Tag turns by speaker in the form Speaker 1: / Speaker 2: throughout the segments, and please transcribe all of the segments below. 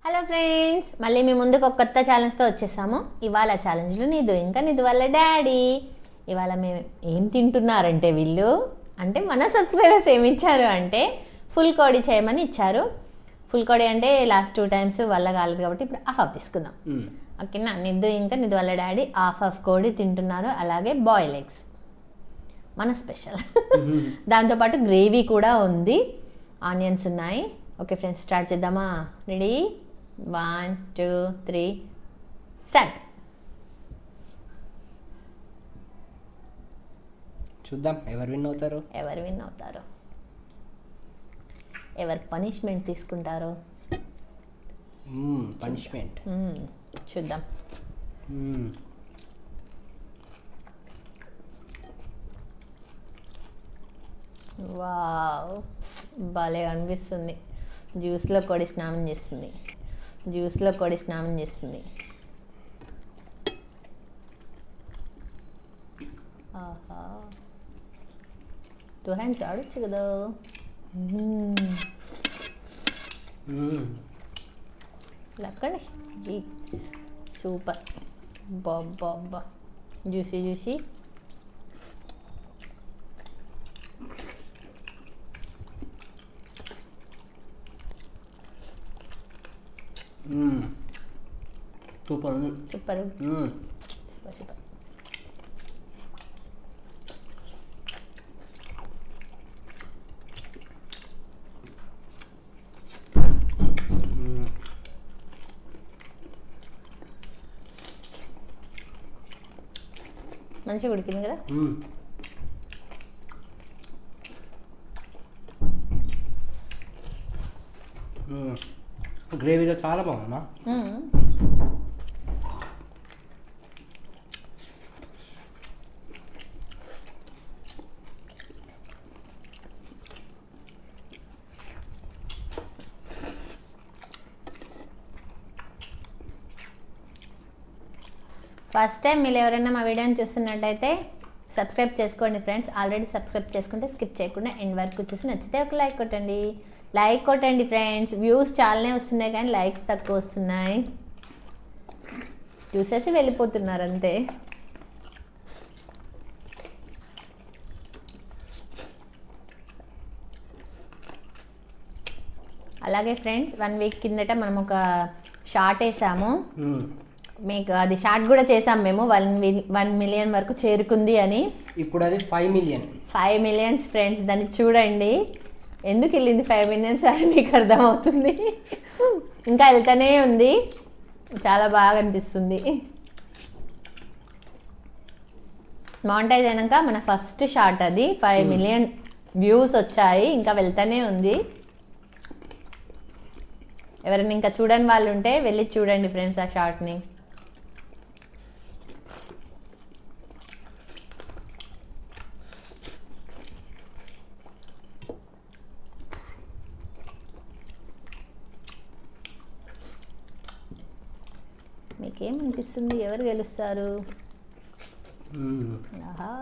Speaker 1: Hello friends, మళ్ళీ మీ ముందుకు ఒక కొత్త ఛాలెంజ్తో వచ్చేసాము. ఇవాళ ఛాలెంజ్లో నీదు ఇంకా నీదు వాళ్ళ డాడీ. ఇవాళ మేము ఏం తింటున్నారంటే వీళ్ళు అంటే మన సబ్స్క్రైబర్స్ ఏమి ఇచ్చారు అంటే ఫుల్ కోడి చేయమని ఇచ్చారు. ఫుల్ కోడి అంటే లాస్ట్ 2 times వల్ల కాలేదు కాబట్టి ఇప్పుడు హాఫ్ తీసుకుందాం. ఓకేనా? నిద్దు ఇంకా నిద్దు వాళ్ళ డాడీ హాఫ్ కోడి తింటున్నారు. అలాగే బాయిల్ ఎగ్స్ మన స్పెషల్. దాంతోపాటు గ్రేవీ కూడా ఉంది, ఆనియన్స్ ఉన్నాయి. ఓకే ఫ్రెండ్స్, స్టార్ట్ చేద్దామా? రెడీ? 1 2 3 స్టార్ట్.
Speaker 2: చూద్దాం ఎవరు విన్ అవుతారు,
Speaker 1: ఎవరు పనిష్మెంట్ తీసుకుంటారో.
Speaker 2: పనిష్మెంట్
Speaker 1: చూద్దాం. వావ్, భలే అనిపిస్తుంది. జ్యూస్లో కోడి స్నానం చేస్తుంది. ఆహా, 2 hands ఆడొచ్చు కదా. లక్కండి, సూపర్. బాబా జ్యూసీ.
Speaker 2: సూపర్.
Speaker 1: మంచిగా ఉడికింది కదా.
Speaker 2: గ్రేవీలో చాలా బాగుందా.
Speaker 1: ఫస్ట్ టైం మీరు ఎవరైనా మా వీడియోని చూస్తున్నట్టయితే సబ్స్క్రైబ్ చేసుకోండి ఫ్రెండ్స్. ఆల్రెడీ సబ్స్క్రైబ్ చేసుకుంటే స్కిప్ చేయకుండా ఎండ్ వరకు చూసి నచ్చితే ఒక లైక్ కొట్టండి ఫ్రెండ్స్. వ్యూస్ చాలానే వస్తున్నాయి కానీ లైక్స్ తక్కువ వస్తున్నాయి. చూసేసి వెళ్ళిపోతున్నారు అంతే. అలాగే ఫ్రెండ్స్, 1 week కిందట మనం ఒక షార్ట్ వేసాము. మీకు అది షార్ట్ కూడా చేసాం మేము. 1 million వరకు చేరుకుంది అని.
Speaker 2: ఇప్పుడు అది 5 million
Speaker 1: ఫ్రెండ్స్. దాన్ని చూడండి, ఎందుకు వెళ్ళింది 5 million అని మీకు అర్థమవుతుంది. ఇంకా వెళ్తూనే ఉంది, చాలా బాగా అనిపిస్తుంది. మానిటైజ్ అయినాక మన ఫస్ట్ షార్ట్ అది 5 million వ్యూస్ వచ్చాయి. ఇంకా వెళ్తూనే ఉంది. ఎవరైనా ఇంకా చూడని వాళ్ళు ఉంటే వెళ్ళి చూడండి ఫ్రెండ్స్ ఆ షార్ట్ని. మీకేమనిపిస్తుంది, ఎవరు గెలుస్తారు? ఆహా,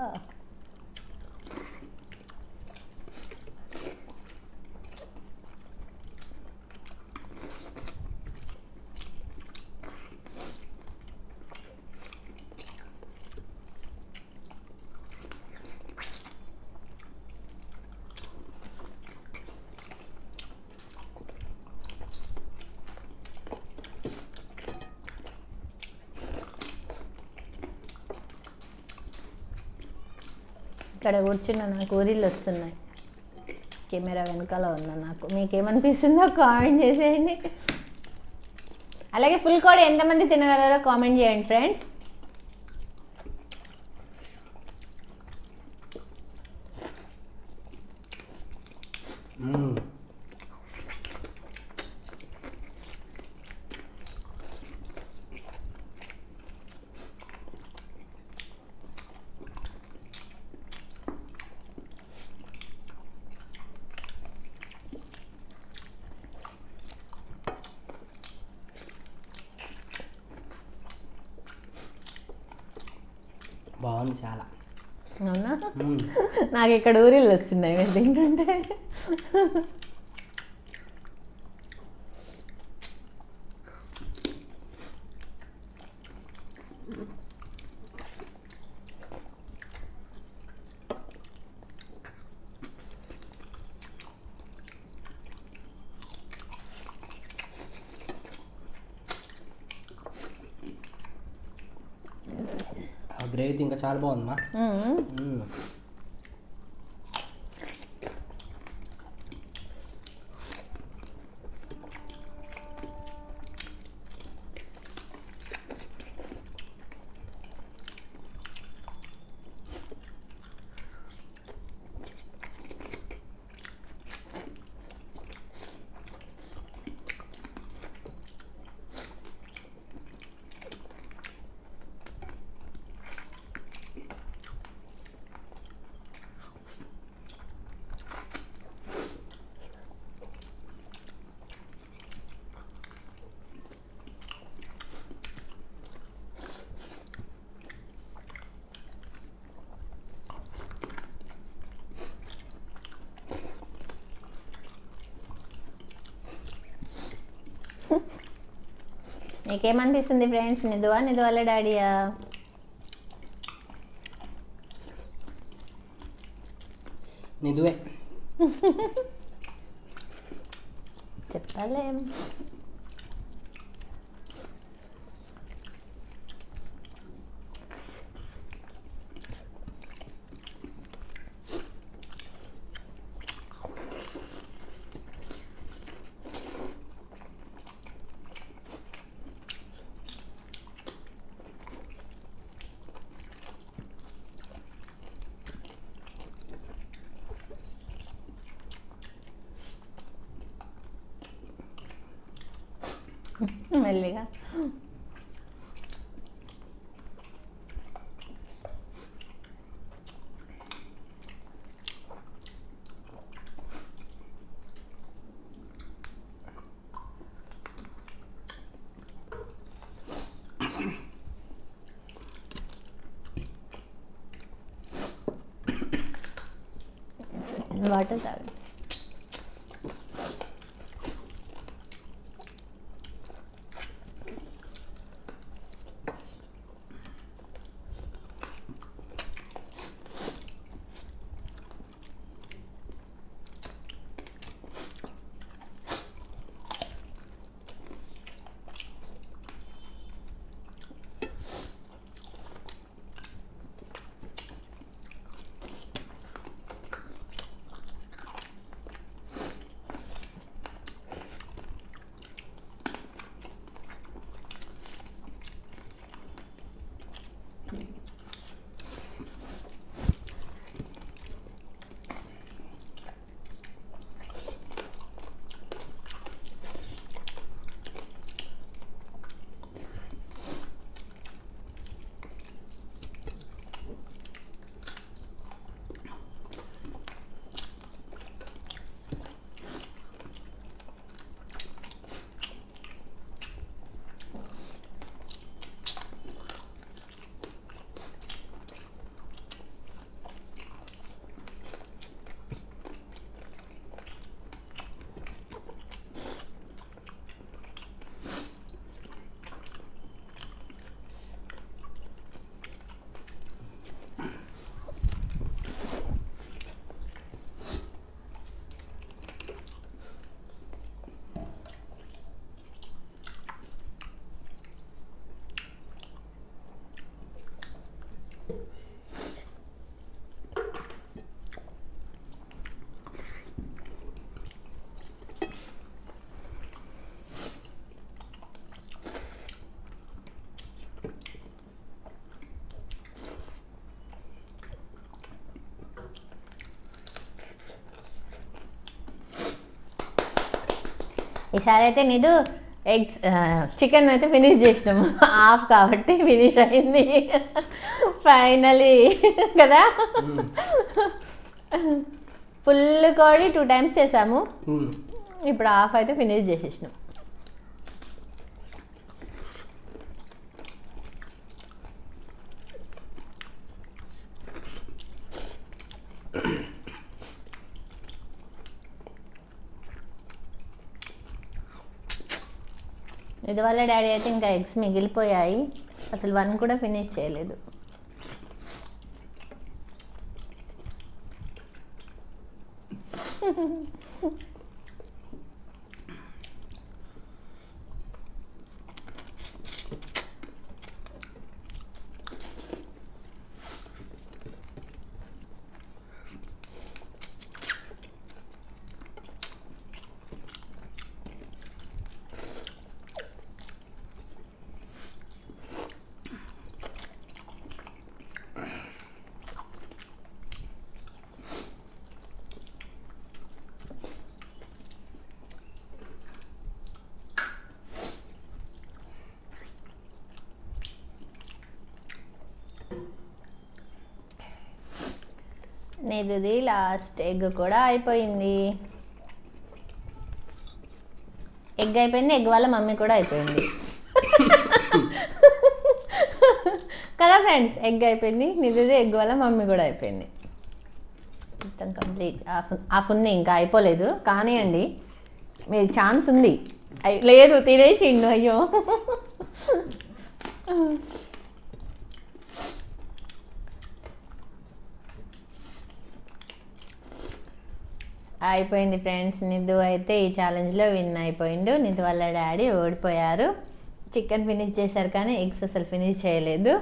Speaker 1: ఇక్కడ కూర్చున్న నాకు ఊరిళ్ళు వస్తున్నాయి. కెమెరా వెనకాల ఉన్నా నాకు. మీకేమనిపిస్తుందో కామెంట్ చేసేయండి. అలాగే ఫుల్ కోడి ఎంతమంది తినగలరో కామెంట్ చేయండి ఫ్రెండ్స్.
Speaker 2: బాగుంది చాలా.
Speaker 1: అవునా? నాకు ఇక్కడ ఊరిళ్ళు వస్తున్నాయి మీరు తింటుంటే.
Speaker 2: గ్రేవీ ఇంకా చాలా బాగుందమ్మా.
Speaker 1: నీకేమనిపిస్తుంది ఫ్రెండ్స్? నిధువా, నిధు వాళ్ళ డాడీయా?
Speaker 2: నిధువే.
Speaker 1: చెప్పాలేం. మెల్లిగా వాటర్ తాగండి. ఈసారి అయితే నిధు ఎగ్స్ చికెన్ అయితే ఫినిష్ చేసినాము. హాఫ్ కాబట్టి ఫినిష్ అయింది ఫైనలీ కదా. ఫుల్ కోడి 2 times చేసాము. ఇప్పుడు హాఫ్ అయితే ఫినిష్ చేసేసినాం. ఇది వాళ్ళ డాడీ అయితే ఇంకా ఎగ్స్ మిగిలిపోయాయి, అసలు 1 కూడా ఫినిష్ చేయలేదు. నిధుది లాస్ట్ ఎగ్ కూడా అయిపోయింది. ఎగ్ అయిపోయింది, ఎగ్ వాళ్ళ మమ్మీ కూడా అయిపోయింది కదా ఫ్రెండ్స్. ఎగ్ అయిపోయింది, నిధుది ఎగ్ వాళ్ళ మమ్మీ కూడా అయిపోయింది. మొత్తం కంప్లీట్. హాఫ్ ఉంది, ఇంకా అయిపోలేదు. కానివ్వండి, మీరు ఛాన్స్ ఉంది. లేదు తినేసిండు, అయ్యో. అయిపోయింది ఫ్రెండ్స్. నిధు అయితే ఈ ఛాలెంజ్లో విన్ అయిపోయిండు. నిధు వాళ్ళ డాడీ ఓడిపోయారు. చికెన్ ఫినిష్ చేశారు కానీ ఎగ్స్ అసలు ఫినిష్ చేయలేదు.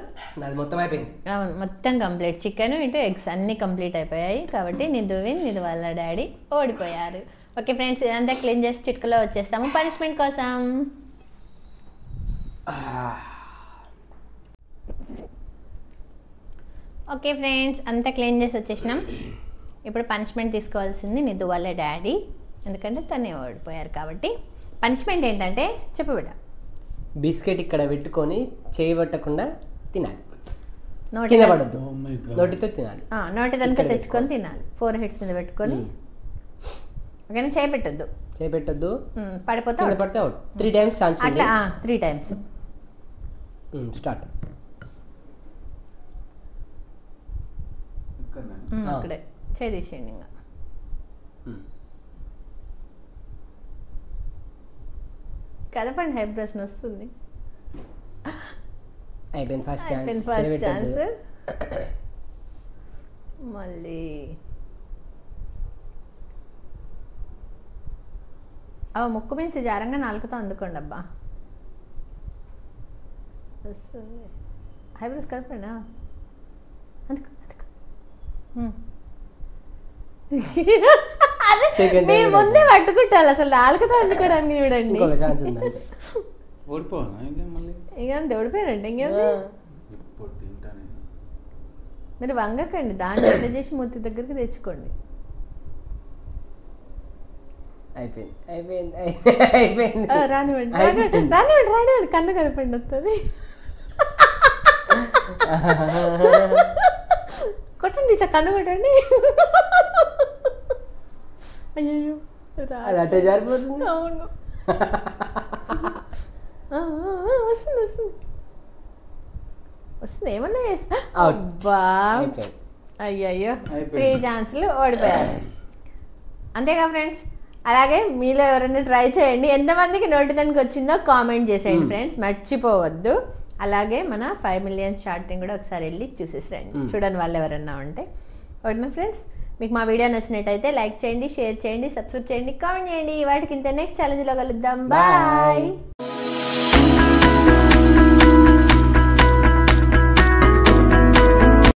Speaker 2: నాది మొత్తం అయిపోయింది.
Speaker 1: అవును, మొత్తం కంప్లీట్. చికెన్ ఇటు ఎగ్స్ అన్నీ కంప్లీట్ అయిపోయాయి. కాబట్టి నిధు విన్, నిధు వాళ్ళ డాడీ ఓడిపోయారు. ఓకే ఫ్రెండ్స్, ఇదంతా క్లీన్ చేసి చిట్కలో వచ్చేస్తాము పనిష్మెంట్ కోసం. ఓకే ఫ్రెండ్స్, అంతా క్లీన్ చేసి వచ్చేసినాం. ఇప్పుడు పనిష్మెంట్ తీసుకోవాల్సింది నిధు వాళ్ళ డాడీ, ఎందుకంటే తనే ఓడిపోయారు కాబట్టి. పనిష్మెంట్ ఏంటంటే చెప్పు బిడ్డ.
Speaker 2: బిస్కెట్ ఇక్కడ పెట్టుకొని చేయబట్టకుండా తినాలి.
Speaker 1: నోటి
Speaker 2: కింద పడద్దు, నోటితో తినాలి.
Speaker 1: నోటి దానికి తెచ్చుకొని తినాలి. 4 హెడ్స్ మీద పెట్టుకొని. ఓకేనా? చేపెట్టద్దు,
Speaker 2: చేయబెట్టద్దు.
Speaker 1: పడిపోతే
Speaker 2: కింద పడితే అవుట్. 3 టైమ్స్ ఛాన్స్ ఉంది.
Speaker 1: అట్లా 3 టైమ్స్.
Speaker 2: స్టార్ట్.
Speaker 1: అక్కడే చేసేయండి. ఇంకా కదపండి, హైబ్రస్ వస్తుంది.
Speaker 2: అయిపోయింది ఫస్ట్
Speaker 1: ఛాన్స్. మళ్ళీ ముక్కు మించి జారంగా నాలుగుతో అందుకోండి అబ్బా. వస్తుంది. హైబ్రస్ కదపండి. అందుకు మీరు ముందే పట్టుకుంటారు. అసలు నాలుగుతో అందుకోవడానికి చూడండి. ఇంకేం ఓడిపోయారండి. ఇంకేంది, మీరు వంగకండి, దాన్ని ఎట్లా చేసి మూతి దగ్గరికి తెచ్చుకోండి. రానివ్వండి, కన్ను కదపండి వస్తుంది. కొట్టండి, ఇట్లా కన్ను కొట్టండి. అయ్యో
Speaker 2: అట్టే జారిపోతుంది.
Speaker 1: అవును, వస్తుంది వస్తుంది వస్తుంది. ఏమన్నా చేస్తా. అబ్బా, అయ్యయ్యో, 3 ఛాన్సులు ఓడిపోయారు. అంతేగా ఫ్రెండ్స్. అలాగే మీలో ఎవరైనా ట్రై చేయండి. ఎంతమందికి నోటిదానికి వచ్చిందో కామెంట్ చేసేయండి ఫ్రెండ్స్, మర్చిపోవద్దు. అలాగే మన 5 మిలియన్ షార్ట్ని కూడా ఒకసారి వెళ్ళి చూసేసి రండి, చూడని వాళ్ళు ఎవరన్నా ఉంటే. ఓకేనా ఫ్రెండ్స్, మీకు మా వీడియో నచ్చినట్టయితే లైక్ చేయండి, షేర్ చేయండి, సబ్స్క్రైబ్ చేయండి, కామెంట్ చేయండి. వాటికి ఇంత నెక్స్ట్ ఛాలెంజ్లో కలుద్దాం. బాయ్.